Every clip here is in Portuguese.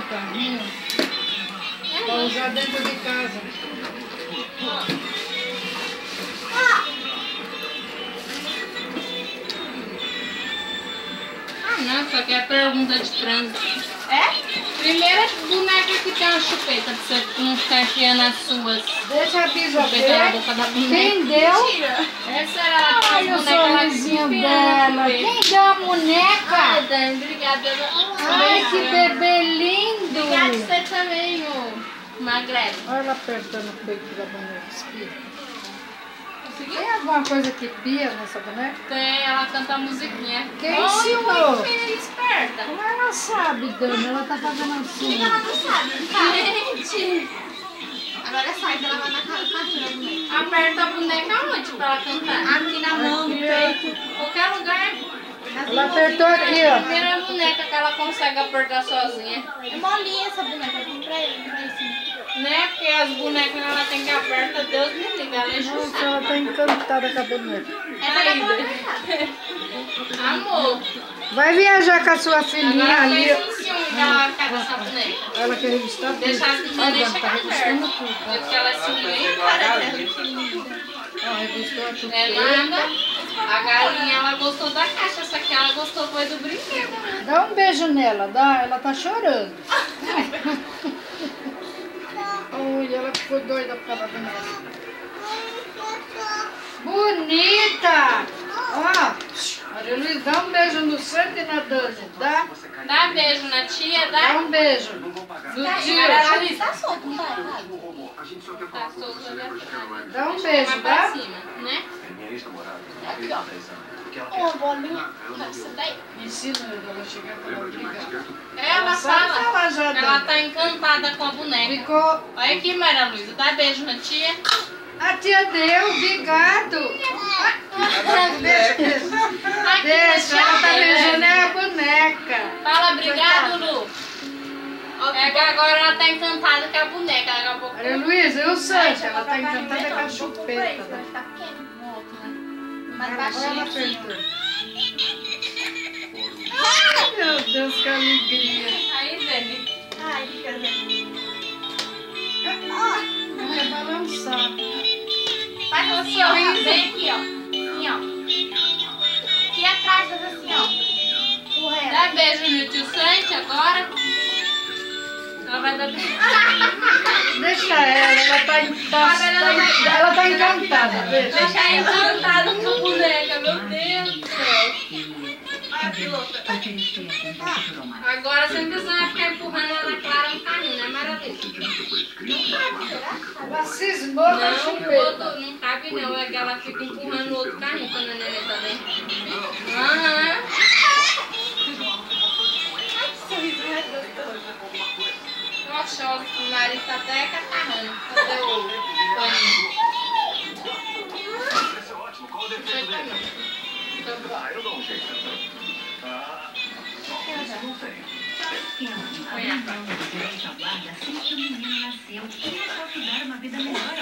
no carrinho pra usar dentro de casa. Não, só que é pergunta de trânsito. É? Primeira boneca que tem uma chupeta, pra você não ficar enfiando as suas. Deixa a Bisa Chupeta na ver. boca da boneca. Quem deu? Essa era a Olha o boneca lá sorrisinho dela. Quem deu a boneca? Ai, Dani, obrigada. Ai, que bebê lindo. Obrigada você também, ô Magrelo. Olha ela apertando o peito da boneca. Espia. Tem alguma coisa que pia nessa boneca? Tem, ela canta a musiquinha. Quem Olha, ensinou? que menina esperta. Como ela sabe, Dani? Ela tá fazendo assim. Ela não sabe, não sabe. Gente, Agora sai, ela vai na caixinha da boneca. aperta a boneca onde pra ela cantar? Aqui na mão, no peito. Qualquer lugar. Ela apertou aqui, ó. Primeira boneca que ela consegue apertar sozinha. É molinha essa boneca, eu comprei assim. Né? Porque as bonecas ela tem que apertar, Deus me livre, ela é Nossa, justa. ela tá encantada com a boneca. Amor, Vai viajar com a sua filhinha agora ali. fez um ciúme que ela quer dessa boneca. Ela quer revistar tudo. Deixa as meninas Olha, chegar tá revistando perto. tudo. Porque ela se bem Cara dela, que linda. Ó, revistou a É chupeta. nada. A galinha ela gostou da caixa, só que ela gostou foi do brinquedo. Né? Dá um beijo nela, dá. Ela tá chorando. Olha, ela ficou doida por causa da boneca. Bonita! Ó, Maria Luiz, dá um beijo no Santo e na Dani, dá? Dá beijo na tia, Dá dá? um beijo. No tio. Tá solto, não tá? Tá solto, né? Dá um beijo, Vai pra dá? cima, né? Aqui, ó. Ô, bolinha. Essa daí. Ensina ela a chegar pra ela brigar. Ela sabe fala. falar já, Ela Dani. tá encantada com a boneca. Ficou... Olha aqui, Maria Luísa. Dá beijo na tia. A tia deu, obrigado. Deixa, Aqui, deixa, ela tá tia, beijando é a boneca. Fala obrigado, Lu. É que agora ela tá encantada com a boneca. Daqui a pouco. Maria Luísa, e o Sancho? Ela tá encantada com a chupeta. Vai Né? ficar pequeno no outro, né? Mais Agora ela baixinho. apertou. Ai, meu Deus, que alegria. Aí, Dani. Ai, que coisa. Vai balançar. Faz assim, ó. Vem aqui, ó. Assim, ó. Aqui atrás, faz assim, ó. Empurra ela. Dá beijo no tio Santi agora. Ela vai dar beijo. Deixa ela ela tá encantada. Deixa. Ela tá encantada com a boneca, meu Deus do céu. Agora você não precisa ficar empurrando ela na Clara no carrinho, né, Maravilha? Ela cismou com a Não, o chupeta. outro não cabe não, é que ela fica empurrando o outro carrinho quando a neném tá dentro. Aham. Sorriso mais gostoso. Nossa, o nariz tá até catarrando. Cadê o paninho? Foi também. Eu dou um jeito. Isso não tem.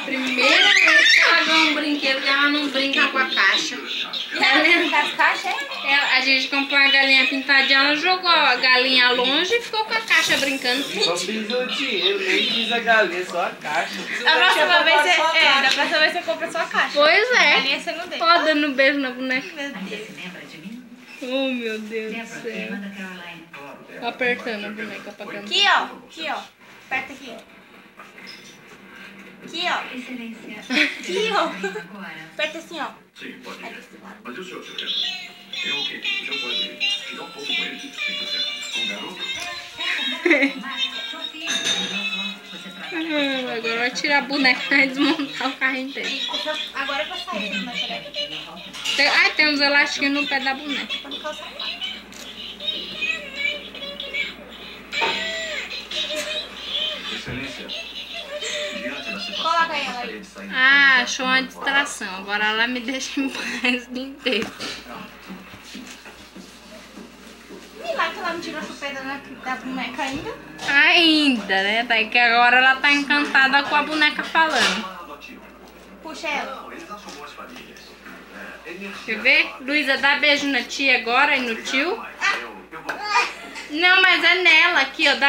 Primeira vez que ela ganhou um brinquedo que ela não brinca com a caixa. Ela lembra das caixas, é? A gente comprou uma galinha pintadinha, ela jogou a galinha longe e ficou com a caixa brincando. Só fiz o dinheiro, nem fiz a galinha, só a caixa. Da próxima vez você compra só a caixa. Pois A é. galinha você não deixa. Ó, dando beijo na boneca. Meu Deus. Oh, meu Deus do céu. Apertando a boneca pra cantar. Aqui, ó. Aqui, ó. Aperta aqui. Aqui, ó. Aqui, ó. Aperta assim, ó. Sim, pode ir. Mas e o senhor, senhor? É o quê? O senhor pode ficar um pouco com ele? Sim, tá certo. Com o garoto? Agora vai tirar a boneca e desmontar o carrinho inteiro. Agora é pra sair, mas Tem uns elásticos no pé da boneca. pra não calçar. Excelência, diante da situação, Coloca ela gostaria aí. de sair. Ah, achou uma distração. Agora ela me deixa em paz o dia inteiro. Milagre que ela não tirou a chupeta da boneca ainda. Ainda, né? Daí que agora ela tá encantada com a boneca falando. Puxa ela. Eles não são boas famílias. Quer ver? Luísa, dá beijo na tia agora e no tio. Eu vou... Não, mas é nela aqui, ó.